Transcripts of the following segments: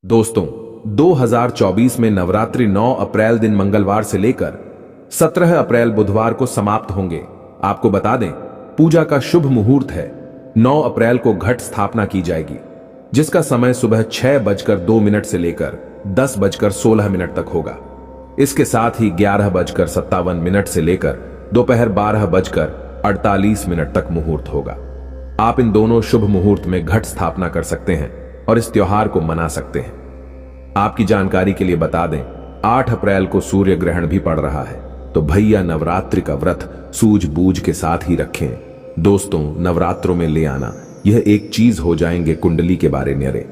दोस्तों 2024 में नवरात्रि 9 अप्रैल दिन मंगलवार से लेकर 17 अप्रैल बुधवार को समाप्त होंगे। आपको बता दें, पूजा का शुभ मुहूर्त है। 9 अप्रैल को घट स्थापना की जाएगी, जिसका समय सुबह 6:02 से लेकर 10:16 तक होगा। इसके साथ ही 11:57 से लेकर दोपहर 12:48 तक मुहूर्त होगा। आप इन दोनों शुभ मुहूर्त में घट स्थापना कर सकते हैं और इस त्योहार को मना सकते हैं। आपकी जानकारी के लिए बता दें, 8 अप्रैल को सूर्य ग्रहण भी पड़ रहा है, तो भैया नवरात्रि का व्रत सूझबूझ के साथ ही रखें। दोस्तों, नवरात्रों में ले आना यह एक चीज हो जाएंगे कुंडली के बारे न्यारे।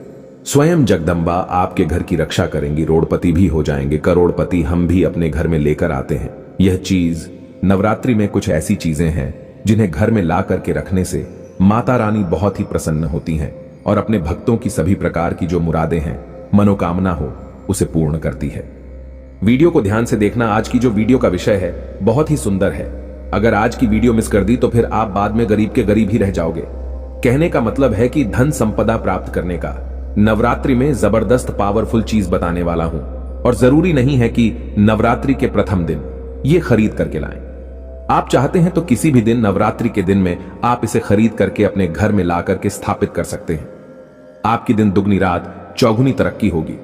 स्वयं जगदम्बा आपके घर की रक्षा करेंगी, रोड़पति भी हो जाएंगे, करोड़पति हम भी अपने घर में लेकर आते हैं। यह चीज नवरात्रि में कुछ ऐसी चीजें हैं जिन्हें घर में ला करके रखने से माता रानी बहुत ही प्रसन्न होती हैं और अपने भक्तों की सभी प्रकार की जो मुरादें हैं, मनोकामना हो, उसे पूर्ण करती है। वीडियो को ध्यान से देखना। आज की जो वीडियो का विषय है बहुत ही सुंदर है। अगर आज की वीडियो मिस कर दी तो फिर आप बाद में गरीब के गरीब ही रह जाओगे। कहने का मतलब है कि धन संपदा प्राप्त करने का नवरात्रि में जबरदस्त पावरफुल चीज बताने वाला हूं, और जरूरी नहीं है कि नवरात्रि के प्रथम दिन ये खरीद करके लाएं। आप चाहते हैं तो किसी भी दिन नवरात्रि के दिन में आप इसे खरीद करके अपने घर में ला करके स्थापित कर सकते हैं। आपकी दिन दुगनी रात चौगुनी तरक्की होगी।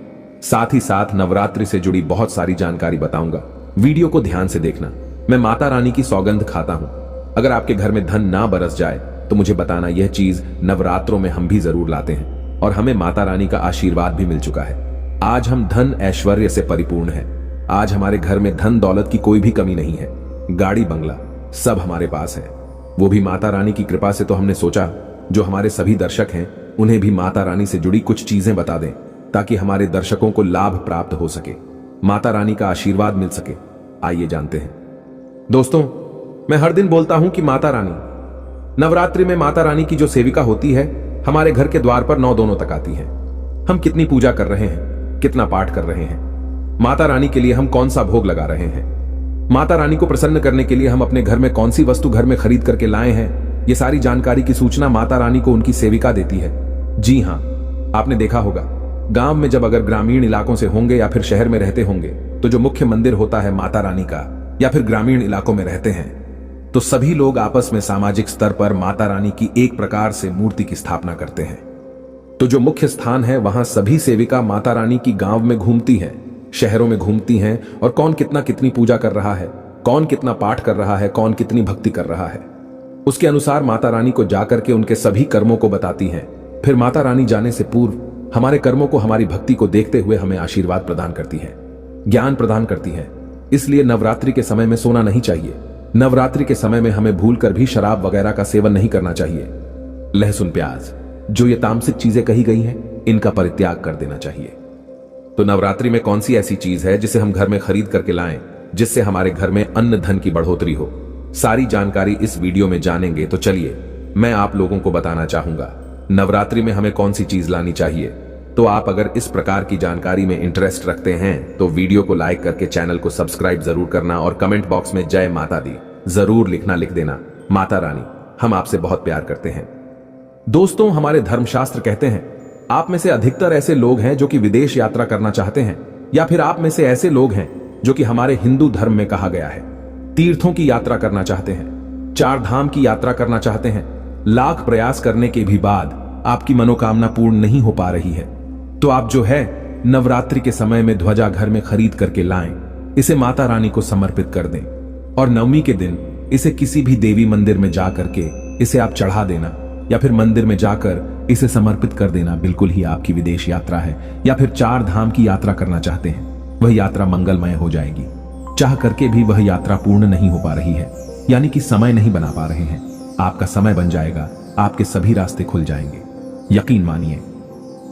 साथ ही साथ नवरात्रि से जुड़ी बहुत सारी जानकारी बताऊंगा। वीडियो को ध्यान से देखना। मैं माता रानी की सौगंध खाता हूं, अगर आपके घर में धन ना बरस जाए तो मुझे बताना। यह चीज नवरात्रों में हम भी जरूर लाते हैं और हमें माता रानी का आशीर्वाद भी मिल चुका है। आज हम धन ऐश्वर्य से परिपूर्ण हैं। आज हमारे घर में धन दौलत की कोई भी कमी नहीं है। गाड़ी बंगला सब हमारे पास है, वो भी माता रानी की कृपा से। तो हमने सोचा जो हमारे सभी दर्शक हैं उन्हें भी माता रानी से जुड़ी कुछ चीजें बता दें, ताकि हमारे दर्शकों को लाभ प्राप्त हो सके, माता रानी का आशीर्वाद मिल सके। आइए जानते हैं। दोस्तों, मैं हर दिन बोलता हूं कि माता रानी, नवरात्रि में माता रानी की जो सेविका होती है हमारे घर के द्वार पर 9 दोनों तक आती है। हम कितनी पूजा कर रहे हैं, कितना पाठ कर रहे हैं, माता रानी के लिए हम कौन सा भोग लगा रहे हैं, माता रानी को प्रसन्न करने के लिए हम अपने घर में कौन सी वस्तु घर में खरीद करके लाए हैं, ये सारी जानकारी की सूचना माता रानी को उनकी सेविका देती है। जी हां, आपने देखा होगा गांव में जब अगर ग्रामीण इलाकों से होंगे या फिर शहर में रहते होंगे तो जो मुख्य मंदिर होता है माता रानी का, या फिर ग्रामीण इलाकों में रहते हैं तो सभी लोग आपस में सामाजिक स्तर पर माता रानी की एक प्रकार से मूर्ति की स्थापना करते हैं। तो जो मुख्य स्थान है वहां सभी सेविका माता रानी की गांव में घूमती हैं, शहरों में घूमती हैं, और कौन कितना कितनी पूजा कर रहा है, कौन कितना पाठ कर रहा है, कौन कितनी भक्ति कर रहा है, उसके अनुसार माता रानी को जाकर के उनके सभी कर्मों को बताती हैं। फिर माता रानी जाने से पूर्व हमारे कर्मों को, हमारी भक्ति को देखते हुए हमें आशीर्वाद प्रदान करती है, ज्ञान प्रदान करती है। इसलिए नवरात्रि के समय में सोना नहीं चाहिए। नवरात्रि के समय में हमें भूलकर भी शराब वगैरह का सेवन नहीं करना चाहिए। लहसुन प्याज, जो ये तामसिक चीजें कही गई हैं, इनका परित्याग कर देना चाहिए। तो नवरात्रि में कौन सी ऐसी चीज है जिसे हम घर में खरीद करके लाएं, जिससे हमारे घर में अन्न धन की बढ़ोतरी हो? सारी जानकारी इस वीडियो में जानेंगे। तो चलिए मैं आप लोगों को बताना चाहूंगा नवरात्रि में हमें कौन सी चीज लानी चाहिए। तो आप अगर इस प्रकार की जानकारी में इंटरेस्ट रखते हैं तो वीडियो को लाइक करके चैनल को सब्सक्राइब जरूर करना, और कमेंट बॉक्स में जय माता दी जरूर लिख देना। माता रानी, हम आपसे बहुत प्यार करते हैं। दोस्तों, हमारे धर्मशास्त्र कहते हैं आप में से अधिकतर ऐसे लोग हैं जो कि विदेश यात्रा करना चाहते हैं, या फिर आप में से ऐसे लोग हैं जो कि हमारे हिंदू धर्म में कहा गया है तीर्थों की यात्रा करना चाहते हैं, 4 धाम की यात्रा करना चाहते हैं। लाख प्रयास करने के भी बाद आपकी मनोकामना पूर्ण नहीं हो पा रही है, तो आप जो है नवरात्रि के समय में ध्वजा घर में खरीद करके लाएं, इसे माता रानी को समर्पित कर दें, और नवमी के दिन इसे किसी भी देवी मंदिर में जा करके इसे आप चढ़ा देना, या फिर मंदिर में जाकर इसे समर्पित कर देना। बिल्कुल ही आपकी विदेश यात्रा है या फिर 4 धाम की यात्रा करना चाहते हैं, वह यात्रा मंगलमय हो जाएगी। चाह करके भी वह यात्रा पूर्ण नहीं हो पा रही है, यानी कि समय नहीं बना पा रहे हैं, आपका समय बन जाएगा, आपके सभी रास्ते खुल जाएंगे, यकीन मानिए।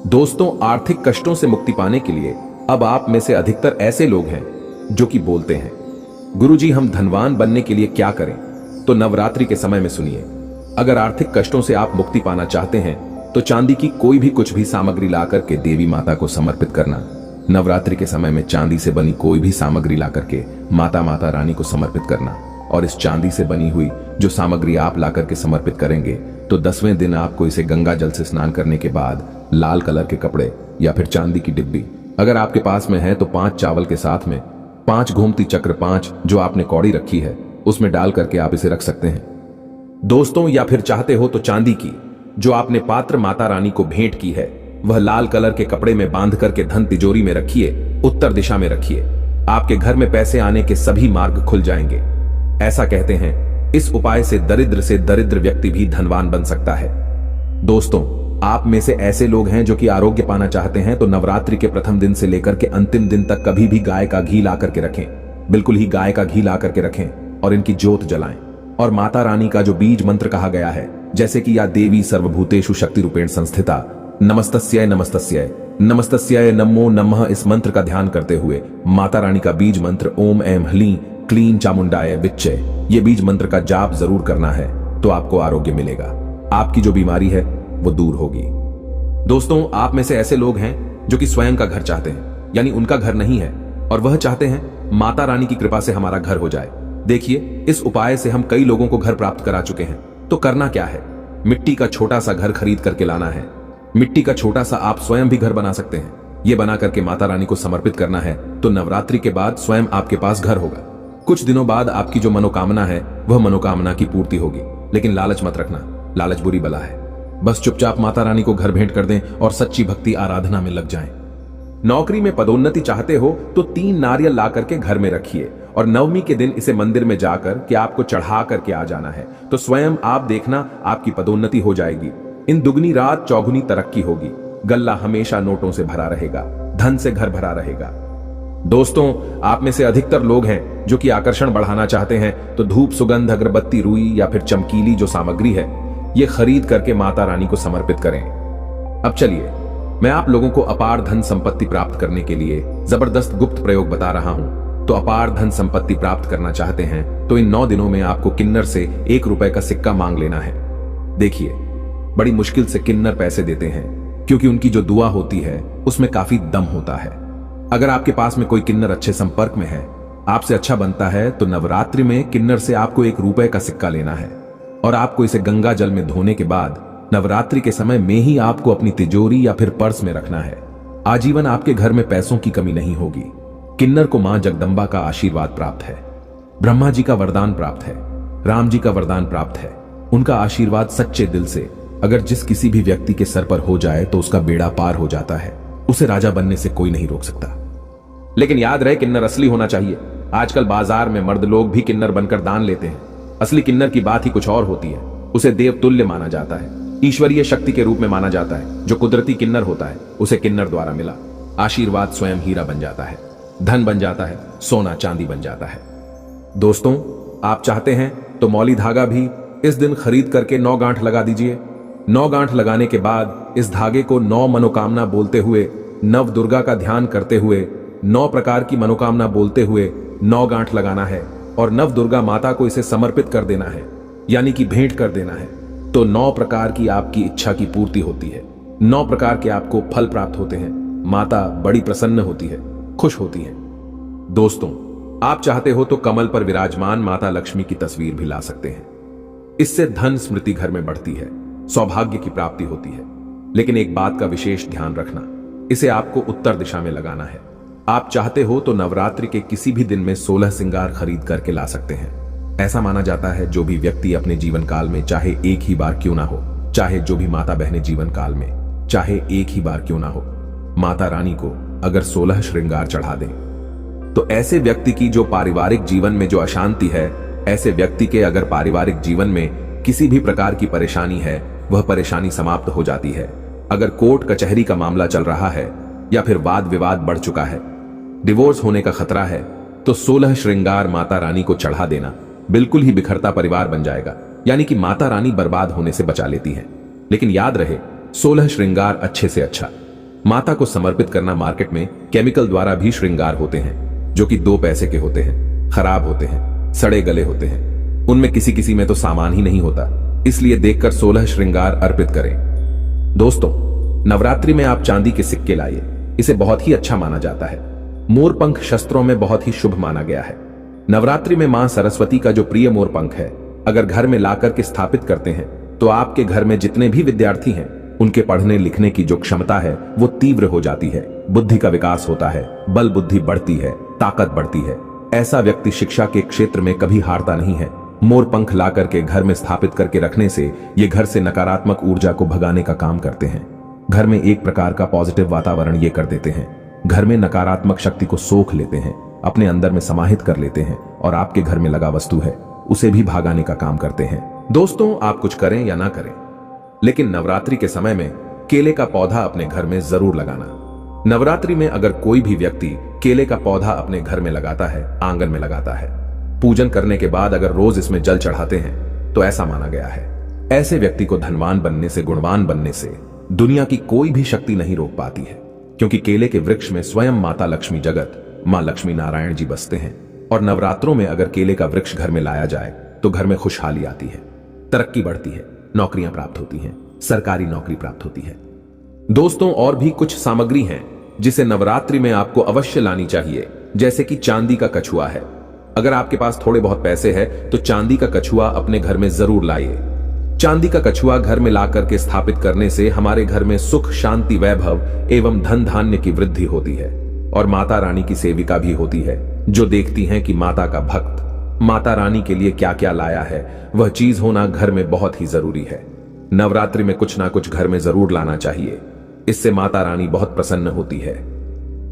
दोस्तों, आर्थिक कष्टों से मुक्ति पाने के लिए अब आप में से अधिकतर ऐसे लोग हैं जो कि बोलते हैं गुरुजी हम धनवान बनने के लिए क्या करें? तो नवरात्रि के समय में सुनिए। अगर आर्थिक कष्टों से आप मुक्ति पाना चाहते हैं तो चांदी की कोई भी कुछ भी सामग्री लाकर के देवी माता को समर्पित करना। नवरात्रि के समय में चांदी से बनी कोई भी सामग्री लाकर के माता रानी को समर्पित करना, और इस चांदी से बनी हुई जो सामग्री आप लाकर के समर्पित करेंगे तो 10वें दिन आपको इसे गंगा जल से स्नान करने के बाद लाल कलर के कपड़े या फिर चांदी की डिब्बी। अगर आपके पास में है तो 5 चावल के साथ में 5 घूमती चक्र 5 जो आपने कौड़ी रखी है उसमें डाल करके आप इसे रख सकते हैं दोस्तों। या फिर चाहते हो तो चांदी की जो आपने पात्र माता रानी को भेंट की है वह लाल कलर के कपड़े में बांध करके धन तिजोरी में रखिए, उत्तर दिशा में रखिए। आपके घर में पैसे आने के सभी मार्ग खुल जाएंगे। ऐसा कहते हैं इस उपाय से दरिद्र व्यक्ति भी धनवान बन सकता है। दोस्तों, आप में से ऐसे लोग हैं जो कि आरोग्य पाना चाहते हैं तो नवरात्रि के प्रथम दिन से लेकर के अंतिम दिन तक कभी भी गाय का घी ला करके रखें, बिल्कुल ही गाय का घी ला करके रखें और इनकी ज्योत जलाएं। और माता रानी का जो बीज मंत्र कहा गया है, जैसे कि या देवी सर्वभूतेषु शक्ति रूपेण संस्थिता नमस्तस्यै नमस्तस्यै नमस्तस्यै नमो नमः, इस मंत्र का ध्यान करते हुए माता रानी का बीज मंत्र ओम ऐं ह्लीं क्लीं चामुंडाय विच्चे, ये बीज मंत्र का जाप जरूर करना है तो आपको आरोग्य मिलेगा, आपकी जो बीमारी है वो दूर होगी। दोस्तों, आप में से ऐसे लोग हैं जो कि स्वयं का घर चाहते हैं, यानी उनका घर नहीं है और वह चाहते हैं माता रानी की कृपा से हमारा घर हो जाए। देखिए, इस उपाय से हम कई लोगों को घर प्राप्त करा चुके हैं। तो करना क्या है, मिट्टी का छोटा सा घर खरीद करके लाना है। मिट्टी का छोटा सा आप स्वयं भी घर बना सकते हैं। यह बना करके माता रानी को समर्पित करना है तो नवरात्रि के बाद स्वयं आपके पास घर होगा। कुछ दिनों बाद आपकी जो मनोकामना है वह मनोकामना की पूर्ति होगी। लेकिन लालच मत रखना, लालच बुरी बला है। बस चुपचाप माता रानी को घर भेंट कर दें और सच्ची भक्ति आराधना में लग जाएं। नौकरी में पदोन्नति चाहते हो तो 3 नारियल ला करके घर में रखिए और नवमी के दिन इसे मंदिर में जाकर के आपको चढ़ा करके आ जाना है तो स्वयं आप देखना आपकी पदोन्नति हो जाएगी। इन दुगनी रात चौगुनी तरक्की होगी। गल्ला हमेशा नोटों से भरा रहेगा, धन से घर भरा रहेगा। दोस्तों, आप में से अधिकतर लोग हैं जो कि आकर्षण बढ़ाना चाहते हैं तो धूप, सुगंध, अगरबत्ती, रुई या फिर चमकीली जो सामग्री है ये खरीद करके माता रानी को समर्पित करें। अब चलिए, मैं आप लोगों को अपार धन संपत्ति प्राप्त करने के लिए जबरदस्त गुप्त प्रयोग बता रहा हूं। तो अपार धन संपत्ति प्राप्त करना चाहते हैं तो इन 9 दिनों में आपको किन्नर से 1 रुपए का सिक्का मांग लेना है। देखिए, बड़ी मुश्किल से किन्नर पैसे देते हैं क्योंकि उनकी जो दुआ होती है उसमें काफी दम होता है। अगर आपके पास में कोई किन्नर अच्छे संपर्क में है, आपसे अच्छा बनता है तो नवरात्रि में किन्नर से आपको 1 रुपए का सिक्का लेना है और आपको इसे गंगा जल में धोने के बाद नवरात्रि के समय में ही आपको अपनी तिजोरी या फिर पर्स में रखना है। आजीवन आपके घर में पैसों की कमी नहीं होगी। किन्नर को मां जगदंबा का आशीर्वाद प्राप्त है, ब्रह्मा जी का वरदान प्राप्त है, राम जी का वरदान प्राप्त है। उनका आशीर्वाद सच्चे दिल से अगर जिस किसी भी व्यक्ति के सर पर हो जाए तो उसका बेड़ा पार हो जाता है, उसे राजा बनने से कोई नहीं रोक सकता। लेकिन याद रहे, किन्नर असली होना चाहिए। आजकल बाजार में मर्द लोग भी किन्नर बनकर दान लेते हैं। असली किन्नर की बात ही कुछ और होती है। उसे देव तुल्य माना जाता है, ईश्वरीय शक्ति के रूप में माना जाता है। जो कुदरती किन्नर होता है उसे किन्नर द्वारा मिला आशीर्वाद स्वयं हीरा बन जाता है, धन बन जाता है, सोना चांदी बन जाता है। दोस्तों, आप चाहते हैं तो मौली धागा भी इस दिन खरीद करके 9 गांठ लगा दीजिए। 9 गांठ लगाने के बाद इस धागे को 9 मनोकामना बोलते हुए, नव दुर्गा का ध्यान करते हुए, 9 प्रकार की मनोकामना बोलते हुए 9 गांठ लगाना है और नव दुर्गा माता को इसे समर्पित कर देना है, यानी कि भेंट कर देना है। तो 9 प्रकार की आपकी इच्छा की पूर्ति होती है, 9 प्रकार के आपको फल प्राप्त होते हैं। माता बड़ी प्रसन्न होती है, खुश होती है। दोस्तों, आप चाहते हो तो कमल पर विराजमान माता लक्ष्मी की तस्वीर भी ला सकते हैं। इससे धन स्मृति घर में बढ़ती है, सौभाग्य की प्राप्ति होती है। लेकिन एक बात का विशेष ध्यान रखना, इसे आपको उत्तर दिशा में लगाना है। आप चाहते हो तो नवरात्रि के किसी भी दिन में 16 श्रृंगार खरीद करके ला सकते हैं। ऐसा माना जाता है जो भी व्यक्ति अपने जीवन काल में चाहे एक ही बार क्यों ना हो, चाहे जो भी माता बहनें जीवन काल में चाहे एक ही बार क्यों ना हो, माता रानी को अगर 16 श्रृंगार चढ़ा दें तो ऐसे व्यक्ति की जो पारिवारिक जीवन में जो अशांति है, ऐसे व्यक्ति के अगर पारिवारिक जीवन में किसी भी प्रकार की परेशानी है, वह परेशानी समाप्त हो जाती है। अगर कोर्ट कचहरी का मामला चल रहा है या फिर वाद विवाद बढ़ चुका है, डिवोर्स होने का खतरा है, तो 16 श्रृंगार माता रानी को चढ़ा देना बिल्कुल ही बिखरता परिवार बन जाएगा। यानी कि माता रानी बर्बाद होने से बचा लेती हैं। लेकिन याद रहे, 16 श्रृंगार अच्छे से अच्छा माता को समर्पित करना। मार्केट में केमिकल द्वारा भी श्रृंगार होते हैं जो कि 2 पैसे के होते हैं, खराब होते हैं, सड़े गले होते हैं। उनमें किसी किसी में तो सामान ही नहीं होता। इसलिए देखकर 16 श्रृंगार अर्पित करें। दोस्तों, नवरात्रि में आप चांदी के सिक्के लाइए, इसे बहुत ही अच्छा माना जाता है। मोरपंख शस्त्रों में बहुत ही शुभ माना गया है। नवरात्रि में मां सरस्वती का जो प्रिय मोरपंख है, अगर घर में लाकर के स्थापित करते हैं तो आपके घर में जितने भी विद्यार्थी हैं उनके पढ़ने लिखने की जो क्षमता है वो तीव्र हो जाती है, बुद्धि का विकास होता है, बल बुद्धि बढ़ती है, ताकत बढ़ती है। ऐसा व्यक्ति शिक्षा के क्षेत्र में कभी हारता नहीं है। मोर पंख ला करके घर में स्थापित करके रखने से ये घर से नकारात्मक ऊर्जा को भगाने का काम करते हैं। घर में एक प्रकार का पॉजिटिव वातावरण ये कर देते हैं। घर में नकारात्मक शक्ति को सोख लेते हैं, अपने अंदर में समाहित कर लेते हैं और आपके घर में लगा वस्तु है उसे भी भगाने का काम करते हैं। दोस्तों, आप कुछ करें या ना करें, लेकिन नवरात्रि के समय में केले का पौधा अपने घर में जरूर लगाना। नवरात्रि में अगर कोई भी व्यक्ति केले का पौधा अपने घर में लगाता है, आंगन में लगाता है, पूजन करने के बाद अगर रोज इसमें जल चढ़ाते हैं तो ऐसा माना गया है ऐसे व्यक्ति को धनवान बनने से, गुणवान बनने से दुनिया की कोई भी शक्ति नहीं रोक पाती है, क्योंकि केले के वृक्ष में स्वयं माता लक्ष्मी जगत मां लक्ष्मी नारायण जी बसते हैं। और नवरात्रों में अगर केले का वृक्ष घर में लाया जाए तो घर में खुशहाली आती है, तरक्की बढ़ती है, नौकरियां प्राप्त होती हैं, सरकारी नौकरी प्राप्त होती है। दोस्तों, और भी कुछ सामग्री हैं जिसे नवरात्रि में आपको अवश्य लानी चाहिए, जैसे कि चांदी का कछुआ है। अगर आपके पास थोड़े बहुत पैसे हैं तो चांदी का कछुआ अपने घर में जरूर लाइए। चांदी का कछुआ घर में ला करके स्थापित करने से हमारे घर में सुख, शांति, वैभव एवं धन धान्य की वृद्धि होती है और माता रानी की सेविका भी होती है, जो देखती हैं कि माता का भक्त माता रानी के लिए क्या क्या लाया है। वह चीज होना घर में बहुत ही जरूरी है। नवरात्रि में कुछ ना कुछ घर में जरूर लाना चाहिए, इससे माता रानी बहुत प्रसन्न होती है।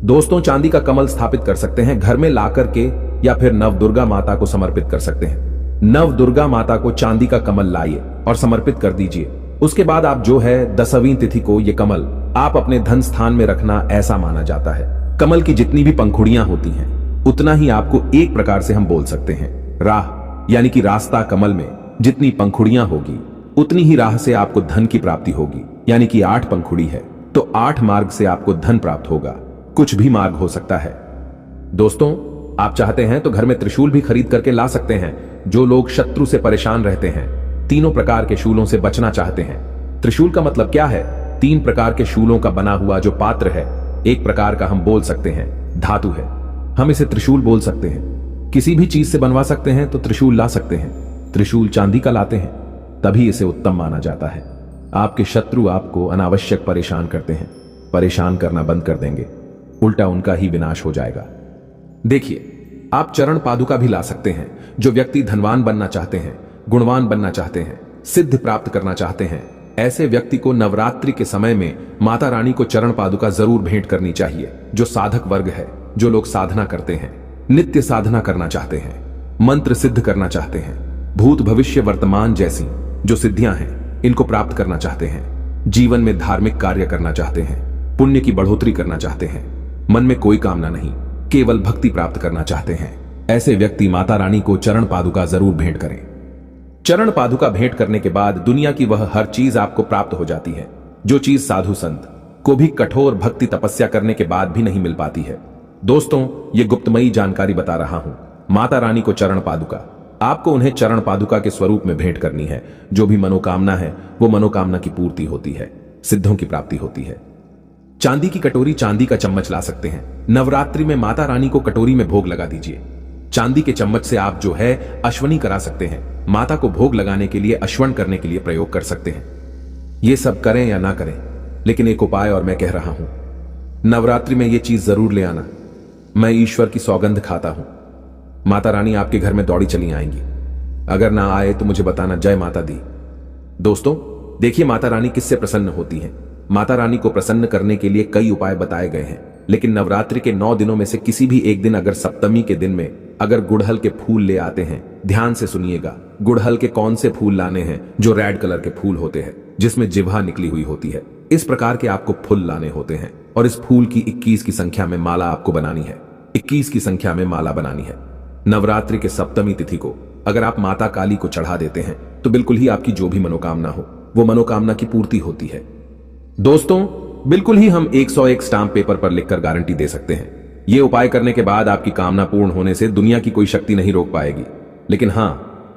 दोस्तों, चांदी का कमल स्थापित कर सकते हैं घर में ला करके, या फिर नव दुर्गा माता को समर्पित कर सकते हैं। नव दुर्गा माता को चांदी का कमल लाइए और समर्पित कर दीजिए। उसके बाद आप जो है 10वीं तिथि को ये कमल आप अपने धन स्थान में रखना, ऐसा माना जाता है। कमल की जितनी भी पंखुड़ियां होती हैं उतना ही आपको एक प्रकार से हम बोल सकते हैं राह, यानी कि रास्ता। कमल में जितनी पंखुड़ियां होगी उतनी ही राह से आपको धन की प्राप्ति होगी, यानी कि 8 पंखुड़ी है तो 8 मार्ग से आपको धन प्राप्त होगा। कुछ भी मार्ग हो सकता है। दोस्तों, आप चाहते हैं तो घर में त्रिशूल भी खरीद करके ला सकते हैं। जो लोग शत्रु से परेशान रहते हैं, तीनों प्रकार के शूलों से बचना चाहते हैं। त्रिशूल का मतलब क्या है? 3 प्रकार के शूलों का बना हुआ जो पात्र है, एक प्रकार का हम बोल सकते हैं धातु है, हम इसे त्रिशूल बोल सकते हैं। किसी भी चीज से बनवा सकते हैं तो त्रिशूल ला सकते हैं। त्रिशूल चांदी का लाते हैं तभी इसे उत्तम माना जाता है। आपके शत्रु आपको अनावश्यक परेशान करते हैं, परेशान करना बंद कर देंगे, उल्टा उनका ही विनाश हो जाएगा। देखिए, आप चरण पादुका भी ला सकते हैं। जो व्यक्ति धनवान बनना चाहते हैं, गुणवान बनना चाहते हैं, सिद्ध प्राप्त करना चाहते हैं, ऐसे व्यक्ति को नवरात्रि के समय में माता रानी को चरण पादुका जरूर भेंट करनी चाहिए। जो साधक वर्ग है, जो लोग साधना करते हैं, नित्य साधना करना चाहते हैं, मंत्र सिद्ध करना चाहते हैं, भूत भविष्य वर्तमान जैसी जो सिद्धियां हैं इनको प्राप्त करना चाहते हैं, जीवन में धार्मिक कार्य करना चाहते हैं, पुण्य की बढ़ोतरी करना चाहते हैं, मन में कोई कामना नहीं, केवल भक्ति प्राप्त करना चाहते हैं, ऐसे व्यक्ति माता रानी को चरण पादुका जरूर भेंट करें। चरण पादुका भेंट करने के बाद दुनिया की वह हर चीज आपको प्राप्त हो जाती है, जो चीज साधु संत को भी कठोर भक्ति तपस्या करने के बाद भी नहीं मिल पाती है। दोस्तों, ये गुप्तमयी जानकारी बता रहा हूं। माता रानी को चरण पादुका, आपको उन्हें चरण पादुका के स्वरूप में भेंट करनी है। जो भी मनोकामना है वो मनोकामना की पूर्ति होती है, सिद्धों की प्राप्ति होती है। चांदी की कटोरी, चांदी का चम्मच ला सकते हैं। नवरात्रि में माता रानी को कटोरी में भोग लगा दीजिए। चांदी के चम्मच से आप जो है अश्वनी करा सकते हैं। माता को भोग लगाने के लिए, अश्वन करने के लिए प्रयोग कर सकते हैं। ये सब करें या ना करें, लेकिन एक उपाय और मैं कह रहा हूं, नवरात्रि में ये चीज जरूर ले आना। मैं ईश्वर की सौगंध खाता हूं, माता रानी आपके घर में दौड़ी चली आएंगी। अगर ना आए तो मुझे बताना। जय माता दी। दोस्तों, देखिए माता रानी किससे प्रसन्न होती हैं। माता रानी को प्रसन्न करने के लिए कई उपाय बताए गए हैं, लेकिन नवरात्रि के 9 दिनों में से किसी भी एक दिन, अगर सप्तमी के दिन में अगर गुड़हल के फूल ले आते हैं, ध्यान से सुनिएगा, गुड़हल के कौन से फूल लाने हैं? जो रेड कलर के फूल होते हैं, जिसमें जिह्वा निकली हुई होती है, इस प्रकार के आपको फूल लाने होते हैं। और इस फूल की 21 की संख्या में माला आपको बनानी है। 21 की संख्या में माला बनानी है। नवरात्रि के सप्तमी तिथि को अगर आप माता काली को चढ़ा देते हैं तो बिल्कुल ही आपकी जो भी मनोकामना हो वो मनोकामना की पूर्ति होती है। दोस्तों, बिल्कुल ही हम 101 स्टाम्प पेपर पर लिखकर गारंटी दे सकते हैं। ये उपाय करने के बाद आपकी कामना पूर्ण होने से दुनिया की कोई शक्ति नहीं रोक पाएगी। लेकिन हां,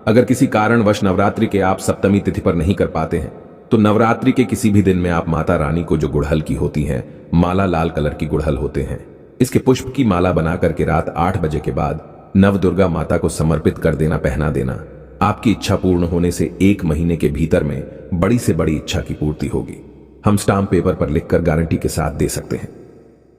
अगर किसी कारणवश नवरात्रि के आप सप्तमी तिथि पर नहीं कर पाते हैं तो नवरात्रि के किसी भी दिन में आप माता रानी को, जो गुड़हल की होती है माला, लाल कलर की गुड़हल होते हैं, इसके पुष्प की माला बना करके रात 8 बजे के बाद नव दुर्गा माता को समर्पित कर देना, पहना देना। आपकी इच्छा पूर्ण होने से 1 महीने के भीतर में बड़ी से बड़ी इच्छा की पूर्ति होगी। हम स्टाम्प पेपर पर लिखकर गारंटी के साथ दे सकते हैं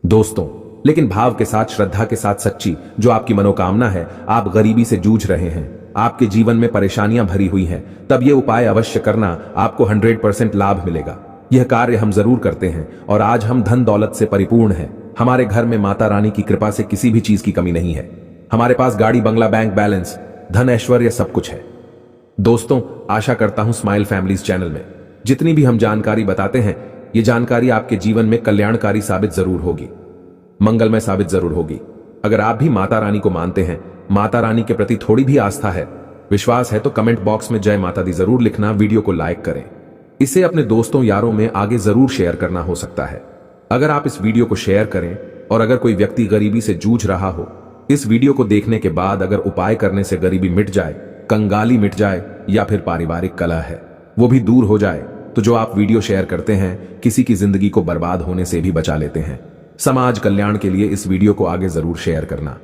दोस्तों, लेकिन भाव के साथ, श्रद्धा के साथ सच्ची जो आपकी मनोकामना है, आप गरीबी से जूझ रहे हैं, आपके जीवन में परेशानियां भरी हुई हैं, तब यह उपाय अवश्य करना, आपको 100% लाभ मिलेगा। यह कार्य हम जरूर करते हैं और आज हम धन दौलत से परिपूर्ण हैं। हमारे घर में माता रानी की कृपा से किसी भी चीज की कमी नहीं है। हमारे पास गाड़ी, बंगला, बैंक बैलेंस, धन, ऐश्वर्य सब कुछ है। दोस्तों, आशा करता हूं स्माइल फैमिलीज चैनल में जितनी भी हम जानकारी बताते हैं, ये जानकारी आपके जीवन में कल्याणकारी साबित जरूर होगी, मंगलमय साबित जरूर होगी। अगर आप भी माता रानी को मानते हैं, माता रानी के प्रति थोड़ी भी आस्था है, विश्वास है, तो कमेंट बॉक्स में जय माता दी जरूर लिखना, वीडियो को लाइक करें, इसे अपने दोस्तों यारों में आगे जरूर शेयर करना हो सकता है। अगर आप इस वीडियो को शेयर करें और अगर कोई व्यक्ति गरीबी से जूझ रहा हो, इस वीडियो को देखने के बाद अगर उपाय करने से गरीबी मिट जाए, कंगाली मिट जाए या फिर पारिवारिक कलह है वो भी दूर हो जाए, तो जो आप वीडियो शेयर करते हैं किसी की जिंदगी को बर्बाद होने से भी बचा लेते हैं। समाज कल्याण के लिए इस वीडियो को आगे जरूर शेयर करना।